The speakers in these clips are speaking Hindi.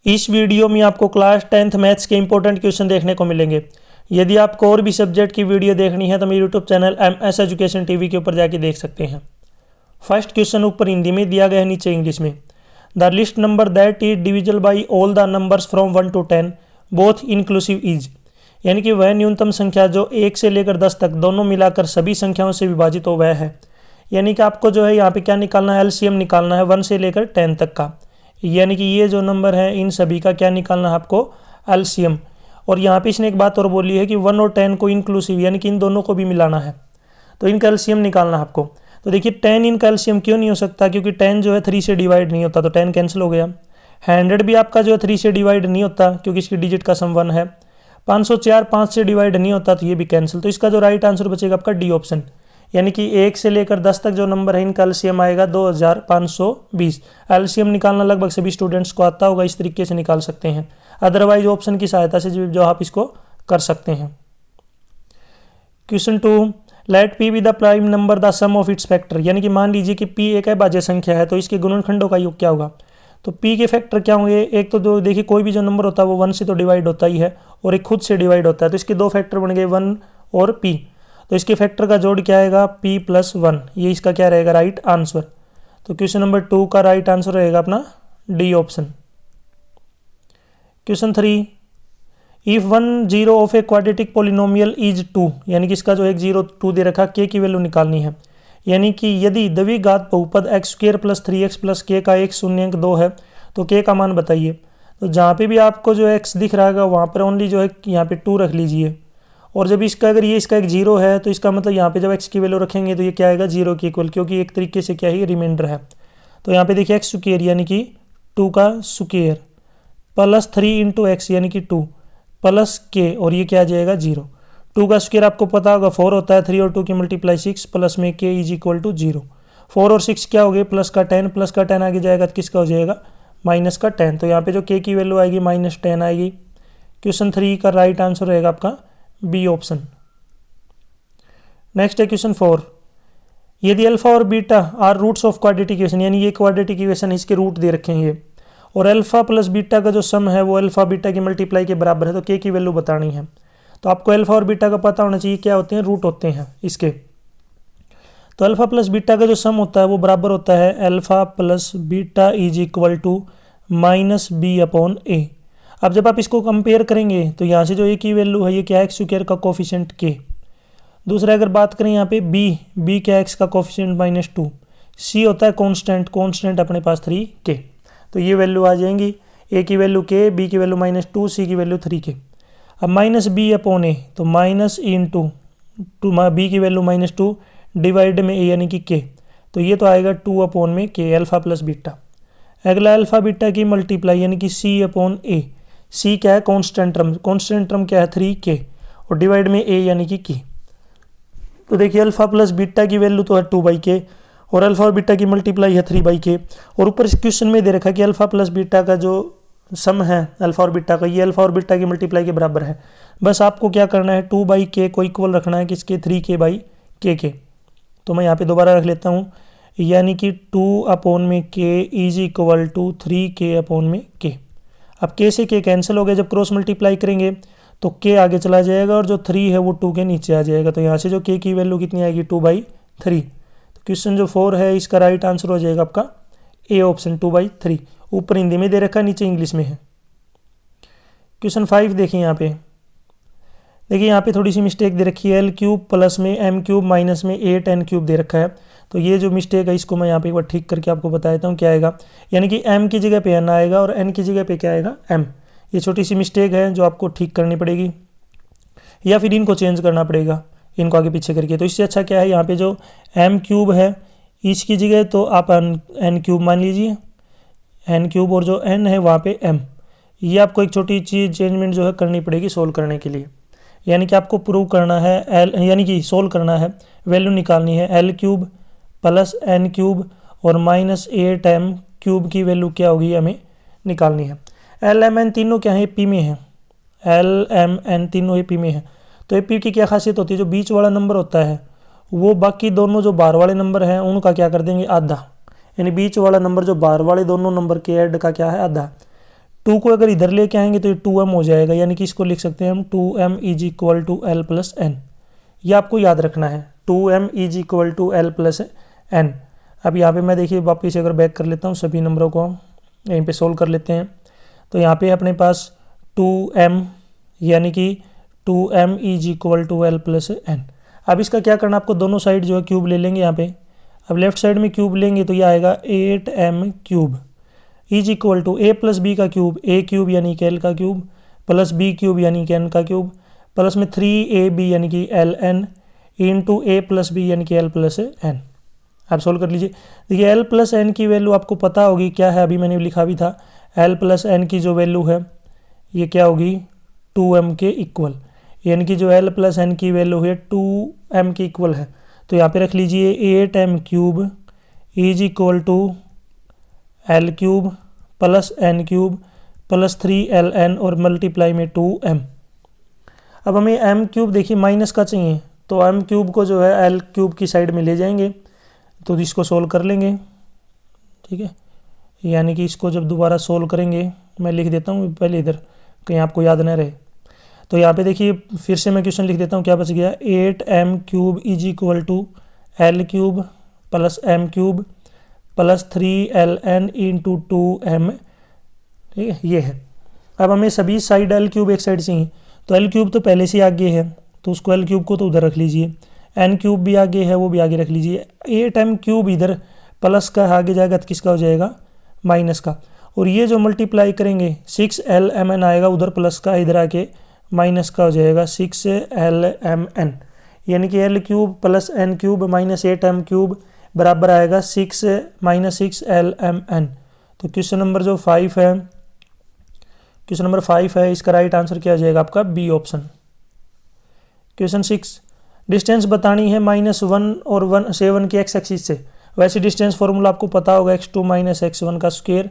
इस वीडियो में आपको क्लास 10th मैथ्स के इंपॉर्टेंट क्वेश्चन देखने को मिलेंगे। यदि आपको और भी सब्जेक्ट की वीडियो देखनी है तो मेरे YouTube channel MS education TV के ऊपर जाके देख सकते हैं। फर्स्ट क्वेश्चन ऊपर हिंदी में दिया गया है, नीचे इंग्लिश में। The list number that is divisible by all the numbers from 1 to 10 both inclusive is, यानी कि वह न्यूनतम संख्या जो 1 से लेकर 10 तक दोनों मिलाकर सभी संख्याओं से विभाजित हो वह है। यानी कि आपको जो है यहाँ पे क्या निकालना है, एलसीएम निकालना है 1 से लेकर 10 तक का। यानी कि ये जो नंबर है इन सभी का क्या निकालना है आपको, एलसीएम। और यहाँ पे इसने एक बात और बोली है कि 1 और 10 को इंक्लूसिव, यानी कि इन दोनों को भी मिलाना है, तो इनका एलसीएम निकालना है आपको। तो देखिए 10 इनका एलसीएम क्यों नहीं हो सकता, क्योंकि 10 जो है 3 से डिवाइड नहीं होता, तो 10 कैंसिल हो गया। 100 भी आपका जो है 3 से डिवाइड नहीं होता, क्योंकि इसकी डिजिट का सम 1 है। 504 5 से डिवाइड नहीं होता, तो ये भी कैंसिल। तो इसका जो राइट आंसर बचेगा आपका डी ऑप्शन, यानी कि 1 से लेकर 10 तक जो नंबर है इनका एलसीएम आएगा 2520। एलसीएम निकालना लगभग सभी स्टूडेंट्स को आता होगा, इस तरीके से निकाल सकते हैं। अदरवाइज ऑप्शन की सहायता से जो आप इसको कर सकते हैं। Question 2, let P be the prime number the sum of its factor, यानी कि मान लीजिए कि पी एक अभाज्य संख्या है तो इसके गुणनखंडों का योग क्या होगा। तो पी के फैक्टर क्या होंगे, एक तो जो देखिए कोई भी जो नंबर होता है वो 1 से तो डिवाइड होता ही है, और एक खुद से डिवाइड होता है, तो इसके दो फैक्टर बन गए 1 और पी। तो इसके फैक्टर का जोड़ क्या आएगा, p + 1। ये इसका क्या रहेगा, राइट आंसर। तो क्वेश्चन नंबर 2 का राइट आंसर रहेगा अपना D option. Question 3, if 1 0 of a quadratic polynomial is 2, यानी कि इसका जो एक 0 2 दे रखा, k की वैल्यू निकालनी है। यानी कि यदि द्विघात बहुपद x² + 3x + k का एक शून्यांक 2 है तो k का मान बताइए। तो जहाँ पे भी आपको जो x दिख रहा है वहाँ पर ओनली जो है यहाँ पे 2 रख लीजिए, और जब इसका अगर ये इसका एक 0 है तो इसका मतलब यहाँ पे जब x की वैल्यू रखेंगे तो ये क्या आएगा, 0 के इक्वल, क्योंकि एक तरीके से क्या है रिमाइंडर है। तो यहाँ पे देखिए x² यानी कि 2 का स्क्वायर + 3 × x यानी कि 2 + k, और ये क्या आ जाएगा 0। 2 का स्क्वायर आपको पता होगा 4 होता है, 3 और 2 की मल्टीप्लाई 6 प्लस में k = 0। 4 और 6 क्या हो गए, प्लस का 10, प्लस का 10 आगे जाएगा तो किसका हो जाएगा, माइनस का 10। तो यहाँ पे जो k की वैल्यू आएगी -10 आएगी। क्वेश्चन 3 का राइट आंसर रहेगा आपका बी ऑप्शन। नेक्स्ट है क्वेश्चन 4, यदि अल्फा और beta are roots of quadratic equation, यानी ये क्वाड्रेटिक इक्वेशन इसके रूट दे रखे हैं ये, और अल्फा + बीटा का जो सम है वो अल्फा बीटा की मल्टीप्लाई के बराबर है, तो k की वैल्यू बतानी है। तो आपको अल्फा और बीटा का पता होना चाहिए क्या होते हैं, रूट होते हैं इसके। तो अल्फा + बीटा का जो सम होता है वो बराबर होता है अल्फा + बीटा = -b/a। अब जब आप इसको कंपेयर करेंगे तो यहाँ से जो a की वैल्यू है ये क्या है, x² का कोफिशिएंट k। दूसरा अगर बात करें यहाँ पे b क्या है, x का कोफिशिएंट -2, c होता है कांस्टेंट अपने पास 3k। तो ये वैल्यू आ जाएंगी, a की वैल्यू k, b की वैल्यू -2, c की वैल्यू 3k। अब -b/a, तो b की वैल्यू -2 डिवाइड में a यानी कि k, तो ये तो आएगा 2/k अल्फा + बीटा। अगला अल्फा बीटा की मल्टीप्लाई यानी कि c/a, c क्या है कांस्टेंट टर्म क्या है 3k, और डिवाइड में a यानी कि k। तो देखिए अल्फा + बीटा की वैल्यू तो है 2/k, और अल्फा और बीटा की मल्टीप्लाई है 3/k, और ऊपर इस क्वेश्चन में दे रखा है कि अल्फा + बीटा का जो सम है अल्फा और बीटा का, ये अल्फा और बीटा की मल्टीप्लाई के बराबर है। बस आपको क्या करना है, 2/k को इक्वल रखना है किसके, 3k/k के। तो मैं यहाँ पे दोबारा रख लेता हूँ, यानी कि 2/k = 3k/k। अब k से k कैंसिल हो गया, जब क्रॉस मल्टीप्लाई करेंगे तो k आगे चला जाएगा, और जो 3 है वो 2 के नीचे आ जाएगा। तो यहाँ से जो k की वैल्यू कितनी आएगी, 2/3। तो क्वेश्चन जो 4 है इसका राइट आंसर हो जाएगा आपका ए ऑप्शन, 2/3। ऊपर हिंदी में दे रखा है, नीचे इंग्लिश में है। क्वेश्चन 5 देखिए यहाँ पे, देखिए यहाँ पे थोड़ी सी मिस्टेक दे रखी है, l³ प्लस में m³ माइनस में 8n³ दे रखा है। तो ये जो मिस्टेक है इसको मैं यहाँ पे एक बार ठीक करके आपको बता देता हूँ क्या आएगा, यानी कि m की जगह पे n आएगा और n की जगह पे क्या आएगा, m। ये छोटी सी मिस्टेक है जो आपको ठीक करनी पड़ेगी, या फिर इनको चेंज करना पड़ेगा, इनको आगे पीछे करके। तो इससे अच्छा क्या है, यहाँ पे जो m³ है इसकी जगह तो आप n³ मान लीजिए, n³ और जो n है वहाँ पे m। ये आपको एक छोटी चीज़ चेंजमेंट जो है करनी पड़ेगी सोल्व करने के लिए, यानी कि आपको प्रूव करना है यानी कि सोल्व करना है, वैल्यू निकालनी है l³ + n³ और -8m³ की वैल्यू क्या होगी हमें निकालनी है। l m n तीनों क्या है, p में है, l m n तीनों p में है। तो p की क्या खासियत होती है, जो बीच वाला नंबर होता है वो बाकी दोनों जो बाहर वाले नंबर हैं उनका क्या कर देंगे, आधा, यानी बीच वाला नंबर जो बाहर वाले दोनों नंबर के ऐड का क्या है, आधा। 2 को अगर इधर लेके आएंगे तो ये 2m हो जाएगा, यानी कि इसको लिख सकते हैं हम 2m is equal to L plus N. ये आपको याद रखना है, 2m is equal to L plus N. अब यहाँ पे मैं देखिए वापस अगर बैक कर लेता हूँ, सभी नंबरों को यहीं पे सोल्व कर लेते हैं। तो यहाँ पे अपने पास 2m यानी कि 2m is equal to L plus N. अब इसका क्या करना, आपको दोनों साइड जो है क्यूब ले लेंगे यहाँ पे। अब लेफ्ट साइड में क्यूब लेंगे तो ये आएगा 8m cube is equal to a plus B का क्यूब, a क्यूब यानी कि l का क्यूब, प्लस b क्यूब यानी कि n का क्यूब, प्लस में 3ab यानी कि ln into a plus B यानी कि l प्लस n। आप सोल्व कर लीजिए। देखिए l प्लस n की वैल्यू आपको पता होगी क्या है, अभी मैंने लिखा भी था। l प्लस n की जो वैल्यू है ये क्या होगी, 2m के इक्वल, यानी कि जो l प्लस n की वैल्यू है 2m के इक्वल है। तो यहाँ पे रख लीजिए 8m cube is equal to L cube plus N cube plus 3ln और मल्टीप्लाई में 2m। अब हमें m क्यूब देखिए माइनस का चाहिए, तो m क्यूब को जो है l क्यूब की साइड में ले जाएंगे, तो इसको सोल्व कर लेंगे। ठीक है, यानी कि इसको जब दोबारा सोल्व करेंगे, मैं लिख देता हूँ पहले इधर कहीं आपको याद न रहे। तो यहाँ पे देखिए फिर से मैं क्वेश्चन लिख देता हूँ, क्या बच गया, 8m cube is equal to L cube plus m cube plus 3ln into 2m। ठीक है, ये है। अब हमें सभी साइड एल क्यूब एक साइड चाहिए, तो एल क्यूब तो पहले से आगे है, तो उसको एल क्यूब को तो उधर रख लीजिए, एन क्यूब भी आगे है, वो भी आगे रख लीजिए। 8m क्यूब इधर प्लस का आगे जाएगा तो किसका हो जाएगा, माइनस का। और ये जो मल्टीप्लाई करेंगे 6lmn आएगा उधर प्लस का, इधर आके माइनस का हो जाएगा 6lmn, यानी कि L cube plus N cube minus 8m cube बराबर आएगा 6 माइनस 6lmn। तो क्वेश्चन नंबर जो 5 है, क्वेश्चन नंबर 5 है, इसका राइट आंसर क्या हो जाएगा आपका, बी ऑप्शन। क्वेश्चन 6, डिस्टेंस बतानी है -1 और 7 की एक्स एक्सिस से। वैसे डिस्टेंस फॉर्मूला आपको पता होगा, x2 माइनस x1 का square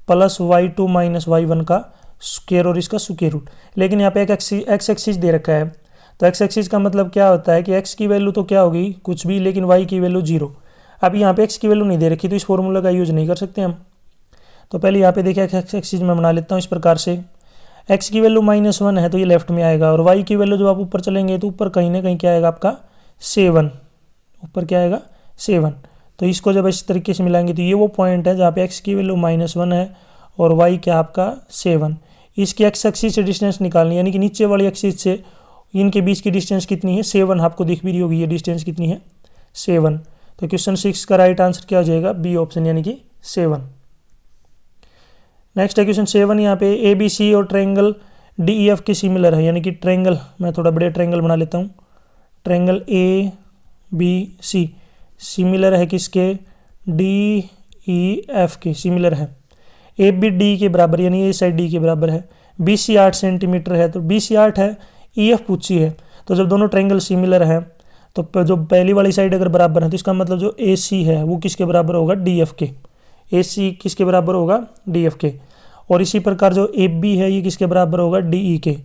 plus y2 minus y1 का स्क्वायर और इसका स्क्वायर रूट। लेकिन यहाँ पे एक एक्स एक्सिस दे रखा है, तो एक्स एक्सिस का मतलब क्या होता है कि x की वैल्यू तो क्या होगी कुछ भी, लेकिन y की वैल्यू 0। अब यहाँ पे x की वैल्यू नहीं दे रखी, तो इस फॉर्मूला का यूज नहीं कर सकते हम। तो पहले यहाँ पे देखिए एक्स एक्सिस में बना लेता हूँ इस प्रकार से, x की वैल्यू -1 है तो ये लेफ्ट में आएगा, और y की वैल्यू जब आप ऊपर चलेंगे तो ऊपर कहीं ना कहीं क्या आएगा आपका 7, ऊपर क्या आएगा 7। तो इसको जब इस तरीके से मिलाएंगे तो ये वो पॉइंट है जहाँ पे x की वैल्यू -1 है और y क्या आपका 7। इसकी एक्स एक्सिस से डिस्टेंस निकालनी, यानी कि नीचे वाली एक्सिस से इनके बीच की डिस्टेंस कितनी है, 7। आपको दिख भी रही होगी ये डिस्टेंस कितनी है, 7। तो क्वेश्चन 6 का राइट आंसर क्या हो जाएगा, बी ऑप्शन, यानी कि 7। नेक्स्ट है क्वेश्चन 7। यहाँ पे ए बी सी और ट्रायंगल डी ई एफ के सिमिलर है, यानी कि ट्रायंगल, मैं थोड़ा बड़े ट्रायंगल बना लेता हूँ। Triangle A B C similar है किसके, डी ई एफ के सिमिलर है। ए बी डी के बराबर, यानी ए साइड डी के बराबर है। बी सी 8 सेंटीमीटर है, तो बी सी 8 है, ई एफ पूछी है। तो जब दोनों ट्रायंगल सिमिलर है तो जो पहली वाली साइड अगर बराबर है तो इसका मतलब जो ए सी है वो किसके बराबर होगा, डी एफ के। ए सी किसके बराबर होगा, डी एफ के। और इसी प्रकार जो ए बी है ये किसके बराबर होगा, डी ई के।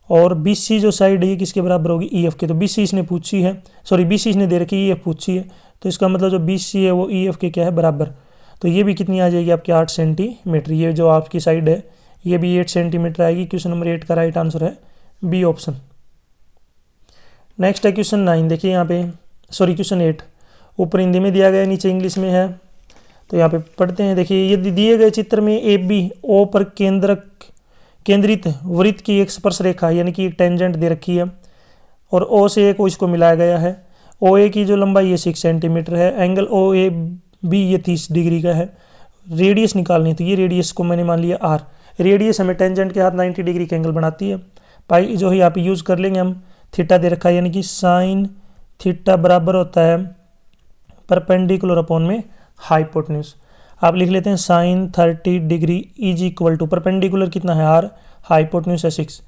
और बी सी जो साइड है ये किसके बराबर होगी, ई एफ के। तो बी सी इसने पूछी है, सॉरी बी सी इसने दे रखी है, ई एफ पूछी है, तो इसका मतलब जो बी सी है वो ई एफ के क्या है, बराबर। तो ये भी कितनी आ जाएगी आपकी 8 सेंटीमीटर। ये जो आपकी साइड है ये भी 8 सेंटीमीटर आएगी। क्वेश्चन नंबर 8 का राइट आंसर है बी ऑप्शन। नेक्स्ट है क्वेश्चन 9। देखिए यहाँ पे, सॉरी क्वेश्चन 8 ऊपर हिंदी में दिया गया, नीचे इंग्लिश में है, तो यहाँ पे पढ़ते हैं। देखिए ये दिए गए चित्र में ए बी ओ पर केंद्रित वृत्त की एक स्पर्शरेखा यानी कि टेंजेंट दे रखी है, और ओ से एक इसको मिलाया गया है। ओ ए की जो लंबाई ये 6 सेंटीमीटर है, एंगल ओ ए बी ये 30 डिग्री का है। रेडियस निकालनी, तो ये रेडियस को मैंने मान लिया आर। रेडियस हमें टेंजेंट के साथ 90 डिग्री का एंगल बनाती है। पाई जो है यहाँ पे यूज़ कर लेंगे हम, थीटा दे रखा है, यानी कि साइन थीटा बराबर होता है परपेंडिकुलर अपॉन में हाइपोटेन्यूज। आप लिख लेते हैं sine 30 degree is equal to perpendicular कितना है आर, हाइपोटेन्यूज है 6।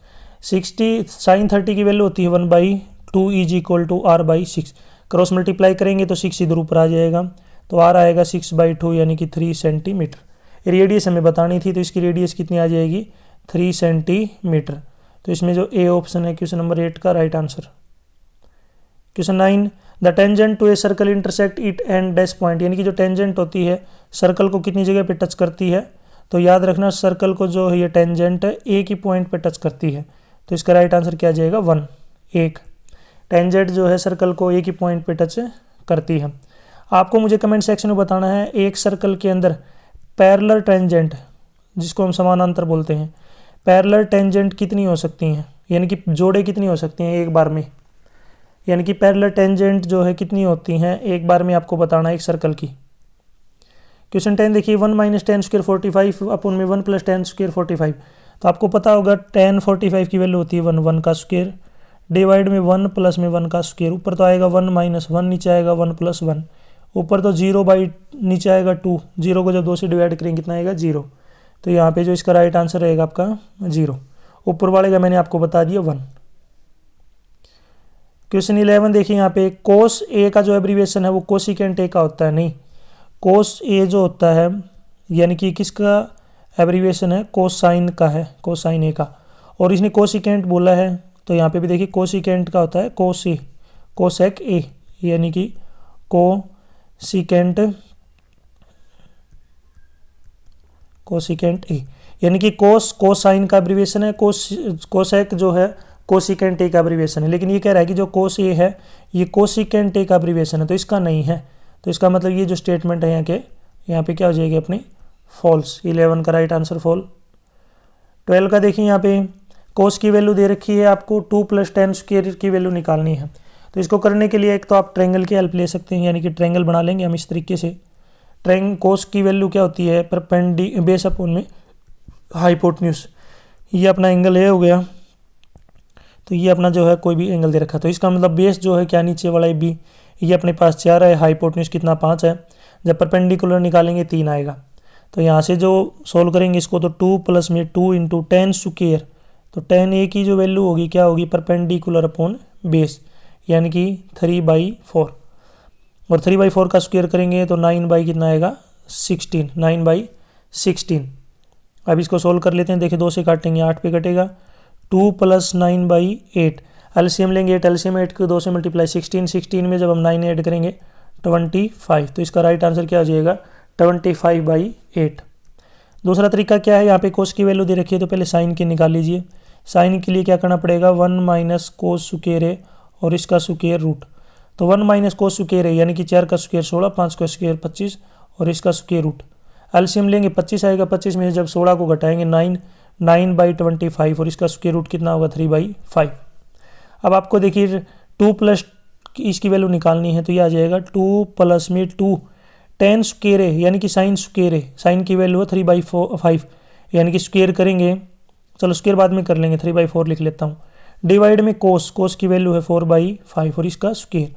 60 साइन 30 की वैल्यू होती है 1/2 is equal to R by 6। Cross multiply करेंगे तो 6 इधर ऊपर आ जाएगा, तो आर आएगा 6/2 यानी कि 3 सेंटीमीटर। रेडियस हमें बतानी थी, तो इसकी रेडियस कितनी आ जाएगी, 3 सेंटीमीटर। तो इसमें जो ए ऑप्शन है क्वेश्चन नंबर 8 का right answer. Question 9, the tangent to a circle intersect it and dash point, यानी कि जो टेंजेंट होती है सर्कल को कितनी जगह पे टच करती है, तो याद रखना सर्कल को जो है ये टेंजेंट एक ही पॉइंट पे टच करती है, तो इसका राइट आंसर क्या आ जाएगा 1। एक टेंजेंट जो है सर्कल को एक ही पॉइंट पे टच करती है। आपको मुझे कमेंट सेक्शन में बताना है एक सर्कल के अंदर पैरेलल टेंजेंट, जिसको हम समानांतर बोलते हैं, पैरेलल टेंजेंट कितनी हो सकती हैं, यानी कि जोड़े कितनी हो सकती हैं एक बार में, यानी कि पैरेलल टेंजेंट जो है कितनी होती हैं एक बार में, आपको बताना है एक सर्कल की। क्वेश्चन 10 देखिए 1 - tan स्क्वायर 45 अपॉन में 1 + tan स्क्वायर 45। तो आपको पता होगा tan 45 की वैल्यू होती है 1 का स्क्वायर डिवाइड में 1 प्लस में 1 का स्क्वायर। ऊपर तो आएगा 1 - 1, नीचे आएगा 1 + 1, ऊपर तो 0 नीचे आएगा 2, 0 को जब 2 से डिवाइड करेंगे कितना आएगा 0। तो यहाँ पे जो इसका राइट आंसर रहेगा आपका 0, ऊपर वाले का मैंने आपको बता दिया 1। क्वेश्चन 11 देखिए यहाँ पे कोस ए का जो एब्रीविएशन है वो कोसिकेंट ए का होता है, नहीं, कोस ए जो होता है यानी कि किसका एब्रीविएशन है, कोसाइन का है, कोसाइन ए का, और इसने कोसिकेंट बोला है। तो यहाँ पे भी देखिए कोसिकेंट का होता है कोस ए, कोसेक ए, यानी कि कोसिकेंट ए, यानी कि कोसाइन का एब्रीविएशन है, कोसेक जो है कोसिकेंट ए का एब्रीविएशन है। लेकिन ये कह रहा है कि जो कोस ए है ये कोसिकेंट ए का एब्रीविएशन है, तो इसका नहीं है। तो इसका मतलब ये जो स्टेटमेंट है यहाँ पे क्या हो जाएगी अपनी फॉल्स। 11 का राइट आंसर फॉल। 12 का देखिए यहाँ पे कोस की वैल्यू दे रखी है आपको 2 + tan स्क्वायर की वैल्यू निकालनी है। तो इसको करने के लिए एक तो आप ट्रायंगल की हेल्प ले सकते हैं, यानी कि ट्रायंगल बना लेंगे हम इस तरीके से। कोस की वैल्यू क्या होती है बेस अपॉन में हाइपोटेन्यूज, ये अपना एंगल ए हो गया। तो ये अपना जो है कोई भी एंगल दे रखा है, तो इसका मतलब बेस जो है क्या नीचे वाला है बी, ये अपने पास 4 है, हाइपोटेन्यूज कितना 5 है, जब परपेंडिकुलर निकालेंगे 3 आएगा। तो यहाँ से जो सोल्व करेंगे इसको तो 2 + में 2 × tan स्क्वायर, तो tan ए की जो वैल्यू होगी क्या होगी परपेंडिकुलर अपॉन बेस, यानी कि 3/4, और 3/4 का स्क्वायर करेंगे तो 9 कितना आएगा 16, 9/16। अब इसको सोल्व कर लेते हैं, देखिए 2 से काटेंगे 8 पे कटेगा, 2 + 9/8, एलसीएम लेंगे 8, एलसीएम 8 को 2 से मल्टीप्लाई 16, 16 में जब हम 9 ऐड करेंगे 25। तो इसका राइट आंसर क्या हो जाएगा 25/8। दूसरा तरीका क्या है, यहाँ पे कोस की वैल्यू दे रखी है तो पहले साइन की निकाल लीजिए। साइन के लिए क्या करना पड़ेगा 1 - कोस स्क्वायर है और इसका स्क्वायर रूट। तो 1 - कोस स्क्वायर है यानी कि 4 का स्क्वायर 16, 5 का स्क्वायर 25 और इसका स्क्वायर रूट। एलसीएम लेंगे 25 आएगा, 25 में से जब 16 को घटाएंगे 9/25 और इसका स्क्वायर रूट कितना होगा 3/5। अब आपको देखिए 2 प्लस इसकी वैल्यू निकालनी है, तो ये आ जाएगा 2 + में 2 tan स्क्वायर है यानी कि साइन स्क्वायर है, साइन की वैल्यू है 3/5 यानी कि स्क्वायर करेंगे, चलो स्क्वायर बाद में कर लेंगे, 3/4 लिख लेता हूँ, डिवाइड में कोस की वैल्यू है 4/5 और इसका स्क्वायर।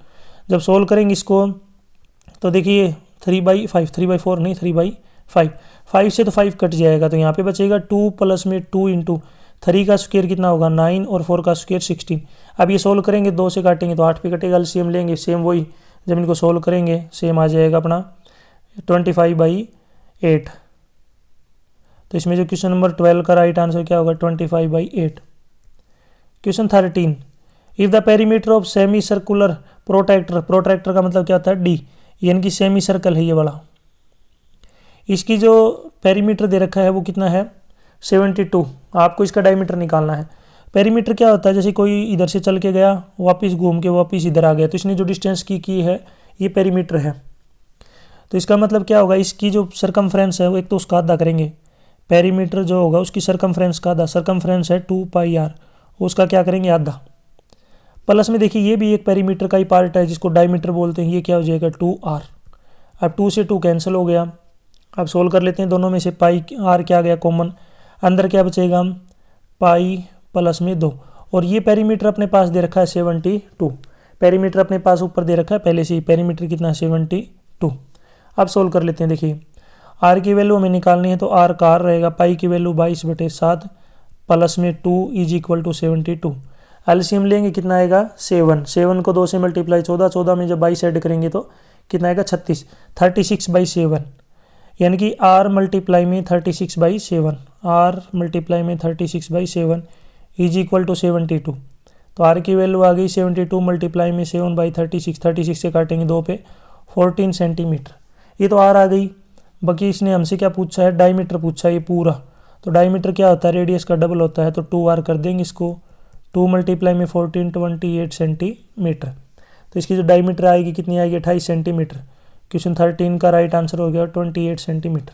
जब सोल्व करेंगे इसको तो देखिए 3/5, 3/4 नहीं 3/5, 5 से तो 5 कट जाएगा, तो यहाँ पे बचेगा 2 + में 2 × 3 का स्क्वायर कितना होगा 9 और 4 का स्क्वायर 16। अब ये सोल्व करेंगे 2 से काटेंगे तो 8 पे कटेगा, एलसीएम लेंगे सेम वही, जब इनको सोल्व करेंगे सेम आ जाएगा अपना 25/8। तो इसमें जो क्वेश्चन नंबर 12 का राइट आंसर क्या होगा 25/8। Question 13, if the perimeter of semi circular protractor, protractor का मतलब क्या होता है डी, यानी कि सेमी सर्कल है ये वाला, इसकी जो पेरीमीटर दे रखा है वो कितना है 72। आपको इसका डायमीटर निकालना है। पेरीमीटर क्या होता है, जैसे कोई इधर से चल के गया वापस घूम के वापस इधर आ गया, तो इसने जो डिस्टेंस की है ये पेरीमीटर है। तो इसका मतलब क्या होगा, इसकी जो सरकमफ्रेंस है वो एक तो उसका आधा करेंगे, पेरीमीटर जो होगा उसकी सरकमफ्रेंस का आधा, सरकमफ्रेंस है 2πr, उसका क्या करेंगे आधा, प्लस में देखिए ये भी एक पेरीमीटर का ही पार्ट है जिसको डायमीटर बोलते हैं, ये क्या हो जाएगा 2r। अब 2 से 2 कैंसिल हो गया। अब सोल्व कर लेते हैं, दोनों में से पाई r क्या गया कॉमन, अंदर क्या बचेगा पाई प्लस में 2, और ये पेरीमीटर अपने पास दे रखा है 72, पेरीमीटर अपने पास ऊपर दे रखा है पहले से ही, पेरीमीटर कितना है 72। अब सोल्व कर लेते हैं, देखिए r की वैल्यू हमें निकालनी है तो r का r रहेगा, पाई की वैल्यू 22/7 प्लस में 2 = 72। एलसीएम लेंगे कितना आएगा 7, 7 को 2 से मल्टीप्लाई 14, 14 में जब 22 ऐड करेंगे तो कितना आएगा 36, 36/7, यानी कि r मल्टीप्लाई में 36/7, r मल्टीप्लाई में 36/7 = 72। तो r की वैल्यू आ गई 72 मल्टीप्लाई में 7/36, 36 से काटेंगे 2 पे 14 सेंटीमीटर, ये तो r आ गई। बाकी इसने हमसे क्या पूछा है, डायमीटर पूछा है ये पूरा। तो डायमीटर क्या होता है, रेडियस का डबल होता है, तो 2r कर देंगे इसको। 2 मल्टीप्लाई में 14 28 सेंटीमीटर। तो इसकी जो डायमीटर आएगी कितनी आएगी, 28 सेंटीमीटर। क्वेश्चन 13 का राइट आंसर हो गया 28 सेंटीमीटर।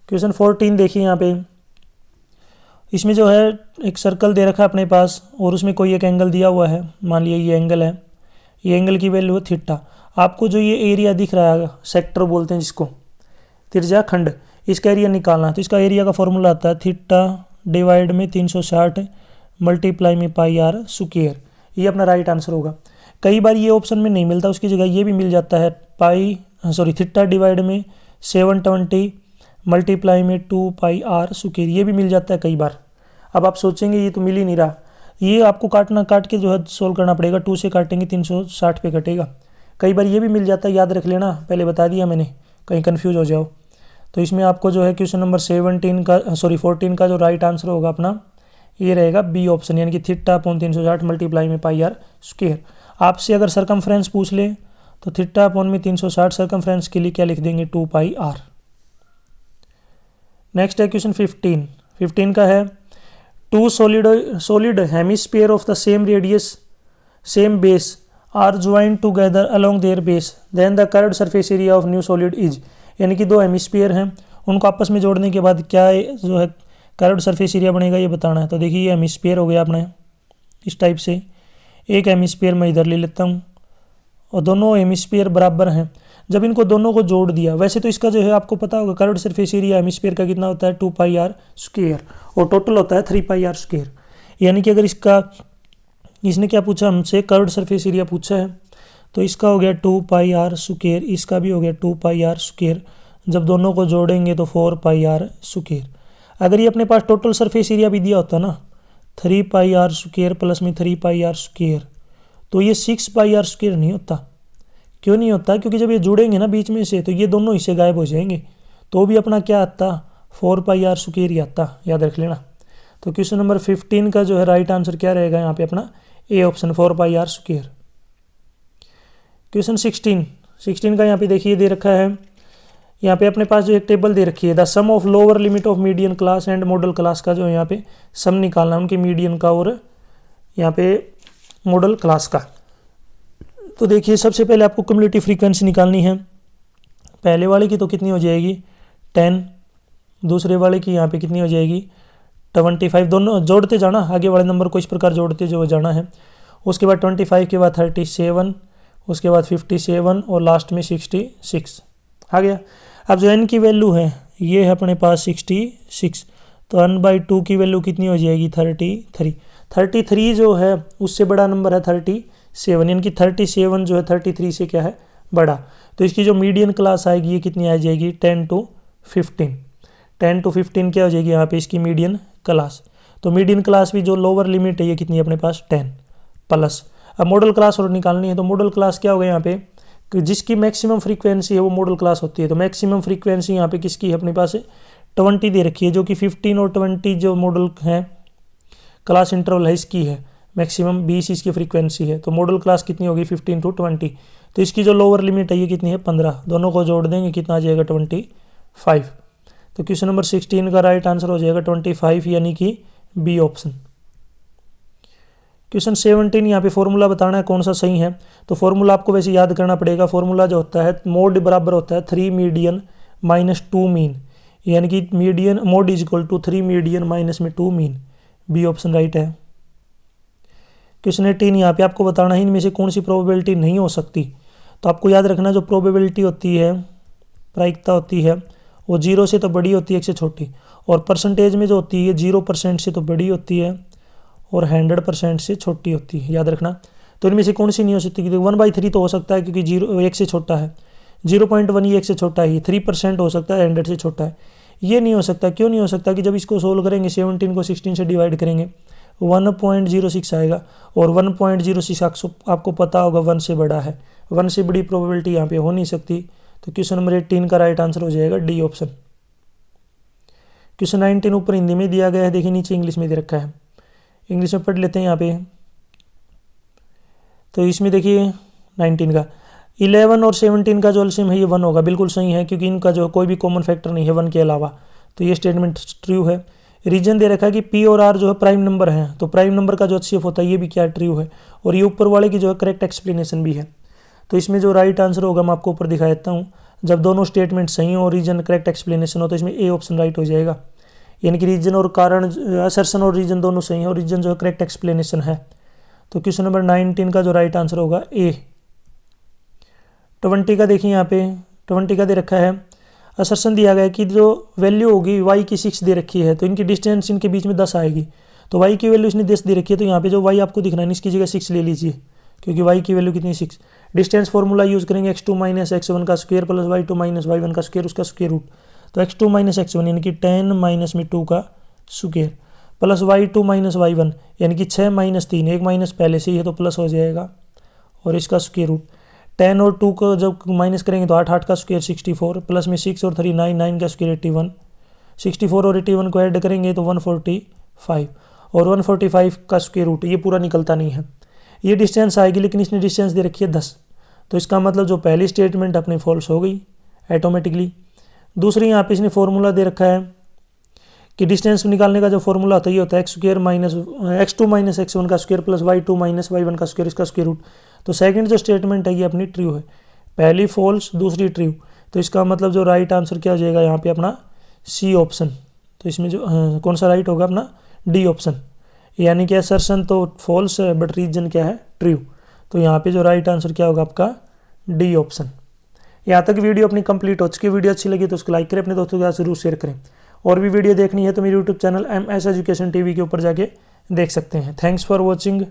क्वेश्चन 14 देखिए यहाँ पे, इसमें जो है एक सर्कल दे रखा है अपने पास और उसमें कोई एक एंगल दिया हुआ है, मान लिया ये एंगल है, ये एंगल की वैल्यू है थीटा। आपको जो ये एरिया दिख रहा है, सेक्टर बोलते हैं जिसको, त्रिज्या खंड, इसका एरिया निकालना है। तो इसका एरिया का फॉर्मूला आता है थीटा डिवाइड में 360 मल्टीप्लाई में पाई आर स्क्वायर। ये अपना राइट आंसर होगा। कई बार ये ऑप्शन में नहीं मिलता, उसकी जगह ये भी मिल जाता है थीटा डिवाइड में 720 मल्टीप्लाई में 2 पाई आर स्क्वायर, ये भी मिल जाता है कई बार। अब आप सोचेंगे ये तो मिल ही नहीं रहा, ये आपको काट के जो है सोल्व करना पड़ेगा। 2 से काटेंगे 360 पे कटेगा। कई बार ये भी मिल जाता है, याद रख लेना, पहले बता दिया मैंने, कहीं कंफ्यूज हो जाओ। तो इसमें आपको जो है क्वेश्चन नंबर 14 का जो राइट आंसर होगा अपना ये रहेगा बी ऑप्शन, यानी कि थीटा अपॉन 360 मल्टीप्लाई में पाई आर स्क्वायर। आपसे अगर सरकमफ्रेंस पूछ ले तो थीटा अपॉन में 360 सरकमफ्रेंस के लिए क्या लिख देंगे, 2 पाई आर। नेक्स्ट है क्वेश्चन 15 का है, to solid hemisphere of the same radius same base are joined together along their base, then the curved surface area of new solid is। यानी कि दो हेमिस्फीयर हैं, उनको आपस में जोड़ने के बाद क्या जो है कर्व्ड सरफेस एरिया बनेगा ये बताना है। तो देखिए ये हेमिस्फीयर हो गया अपने इस टाइप से, एक हेमिस्फीयर मैं इधर ले लेता हूँ और दोनों हेमिस्फीयर बराबर हैं। जब इनको दोनों को जोड़ दिया, वैसे तो इसका जो है आपको पता होगा कर्व्ड सरफेस एरिया हेमिस्फीयर का कितना होता है, 2 पाई आर स्क्वायर, और टोटल होता है 3 पाई आर स्क्वायर। यानी कि अगर इसने क्या पूछा हमसे, कर्व्ड सरफेस एरिया पूछा है, तो इसका हो गया 2 पाई आर स्क्वायर, इसका भी हो गया 2 पाई आर स्क्वायर। जब दोनों को जोड़ेंगे तो 4 पाई आर स्क्वायर। अगर ये अपने पास टोटल सरफेस एरिया भी दिया होता ना, 3 पाई आर स्क्वायर प्लस में 3 पाई आर स्क्वायर, तो ये 6 पाई आर स्क्वायर नहीं होता। क्यों नहीं होता, क्योंकि जब ये जुड़ेंगे ना बीच में से तो ये दोनों हिस्से गायब हो जाएंगे, तो भी अपना क्या आता, 4 पाई आर स्क्वायर ही आता, याद रख लेना। तो क्वेश्चन नंबर 15 का जो है राइट आंसर क्या रहेगा यहाँ पे अपना A option, 4 pi R square. Question 16 का यहाँ पे देखिए दे रखा है, यहाँ पे अपने पास जो एक टेबल दे रखी है, the sum of lower limit of median class and modal class का जो है यहाँ पे सम निकालना है, उनके मीडियन का और यहाँ पे मॉडल क्लास का। तो देखिए सबसे पहले आपको क्युमुलेटिव फ्रीक्वेंसी निकालनी है। पहले वाले की तो कितनी हो जाएगी 10, दूसरे वाले की यहाँ पे कितनी हो जाएगी 25, दोनों जोड़ते जाना, आगे वाले नंबर को इस प्रकार जोड़ते जो जाना है। उसके बाद 25 के बाद 37, उसके बाद 57 और लास्ट में 66 आ गया। अब जो n की वैल्यू है ये है अपने पास 66, तो n/2 की वैल्यू कितनी हो जाएगी 33 जो है उससे बड़ा नंबर है 37, यानी कि 37 जो है 33 से क्या है बड़ा। तो इसकी जो मीडियन क्लास आएगी ये कितनी आ जाएगी 10 to 15 क्या हो जाएगी यहाँ पे इसकी मीडियन क्लास। तो मीडियन क्लास भी जो लोअर लिमिट है ये कितनी है अपने पास 10 प्लस। अब मॉडल क्लास और निकालनी है, तो मॉडल क्लास क्या होगा यहाँ पे कि जिसकी मैक्सिमम फ्रीक्वेंसी है वो मॉडल क्लास होती है। तो मैक्सिमम फ्रीक्वेंसी यहाँ पे किसकी है अपने पास 20 दे रखी है, जो कि 15 और 20 जो मॉडल है क्लास इंटरवल है इसकी है, मैक्सिमम 20 इसकी फ्रीक्वेंसी है। तो मॉडल क्लास कितनी होगी 15 to 20। तो इसकी जो लोअर लिमिट है ये कितनी है 15, दोनों को जोड़ देंगे कितना आ जाएगा 25। तो क्वेश्चन नंबर 16 का राइट आंसर हो जाएगा 25, यानी कि बी ऑप्शन। क्वेश्चन 17 यहाँ पे फॉर्मूला बताना है कौन सा सही है। तो फॉर्मूला आपको वैसे याद करना पड़ेगा। फॉर्मूला जो होता है मोड बराबर होता है 3 मीडियन माइनस 2 मीन, यानी कि median mode is equal to 3 median minus में 2 मीन। बी ऑप्शन राइट है। क्वेश्चन 18 यहाँ पे आपको बताना है इनमें से कौन सी प्रोबेबिलिटी नहीं हो सकती। तो आपको याद रखना जो प्रोबेबिलिटी होती है, प्रायिकता होती है, वो 0 से तो बड़ी होती है 1 से छोटी, और परसेंटेज में जो होती है 0% से तो बड़ी होती है और 100% से छोटी होती है, याद रखना। तो इनमें से कौन सी नहीं हो सकती, क्योंकि 1/3 तो हो सकता है क्योंकि 1 से छोटा है, 0.1 ये 1 से छोटा है, 3% हो सकता है 100 से छोटा है। ये नहीं हो सकता, क्यों नहीं हो सकता कि जब इसको सोल्व करेंगे 17 को 16 से डिवाइड करेंगे 1.06 आएगा, और 1.06 आपको पता होगा 1 से बड़ा है, 1 से बड़ी प्रोबेबिलिटी यहाँ पे हो नहीं सकती। तो क्वेश्चन नंबर 18 का राइट आंसर हो जाएगा डी ऑप्शन। क्वेश्चन 19 ऊपर हिंदी में दिया गया है, देखिए नीचे इंग्लिश में दे रखा है, इंग्लिश में पढ़ लेते हैं यहाँ पे। तो इसमें देखिए 19 का 11 और 17 का जो एलसीएम है ये 1 होगा, बिल्कुल सही है, क्योंकि इनका जो कोई भी कॉमन फैक्टर नहीं है 1 के अलावा, तो ये स्टेटमेंट ट्रू है। रीजन दे रखा है कि पी और आर जो है प्राइम नंबर है, तो प्राइम नंबर का जो एचसीएफ होता है ये भी क्या ट्रू है, और ये ऊपर वाले की जो है करेक्ट एक्सप्लेनेशन भी है। तो इसमें जो राइट आंसर होगा मैं आपको ऊपर दिखा देता हूँ। जब दोनों स्टेटमेंट सही हो और रीजन करेक्ट एक्सप्लेनेशन हो तो इसमें ए ऑप्शन राइट हो जाएगा, यानी कि रीजन और कारण, असर्शन और रीजन दोनों सही है और रीजन जो है करेक्ट एक्सप्लेनेशन है। तो क्वेश्चन नंबर 19 का जो राइट आंसर होगा ए। 20 का देखिए, यहाँ पे 20 का दे रखा है, असर्शन दिया गया है कि जो वैल्यू होगी y की 6 दे रखी है, तो इनकी डिस्टेंस इनके बीच में 10 आएगी। तो y की वैल्यू इसने 10 दे रखी है, तो यहाँ पे जो y आपको दिखना है इसकी जगह 6 ले लीजिए, क्योंकि y की वैल्यू कितनी 6। डिस्टेंस फॉर्मूला यूज़ करेंगे x2 माइनस x1 का square plus y2 minus y1 का स्क्वायर, उसका स्क्वायर रूट। तो x2 माइनस x1 यानी कि 10 माइनस में 2 का square plus y2 minus y1 यानी कि 6 माइनस 3, एक माइनस पहले से ही है तो प्लस हो जाएगा, और इसका स्क्वायर रूट। 10 और 2 को जब माइनस करेंगे तो 8 का स्क्वायर 64, प्लस में 6 और 3 9, 9 का स्क्वायर 81, 64 और 81 को ऐड करेंगे तो 145, और 145 का स्क्वायर रूट, ये पूरा निकलता नहीं है। ये डिस्टेंस आएगी, लेकिन इसने डिस्टेंस दे रखी है 10, तो इसका मतलब जो पहली स्टेटमेंट अपनी फॉल्स हो गई ऑटोमेटिकली। दूसरी यहाँ पे इसने फॉर्मूला दे रखा है कि डिस्टेंस निकालने का जो फॉर्मूला होता है ये होता है x2 minus x2 minus x1 का square plus y2 minus y1 का स्क्वायर, इसका स्क्वायर रूट। तो सेकंड जो स्टेटमेंट है ये अपनी ट्रू है, पहली फॉल्स दूसरी ट्रू, तो इसका मतलब जो राइट आंसर क्या हो जाएगा यहाँ पे अपना सी ऑप्शन। तो इसमें जो कौन सा राइट होगा अपना डी ऑप्शन, यानी कि असर्शन तो फॉल्स है बट रीजन क्या है ट्रू। तो यहाँ पे जो राइट आंसर क्या होगा आपका डी ऑप्शन। यहाँ तक वीडियो अपनी कंप्लीट हो चुकी है। वीडियो अच्छी लगी तो उसको लाइक करें, अपने दोस्तों के साथ जरूर शेयर करें। और भी वीडियो देखनी है तो मेरे YouTube channel MS education TV के ऊपर जाके देख सकते हैं। Thanks for watching.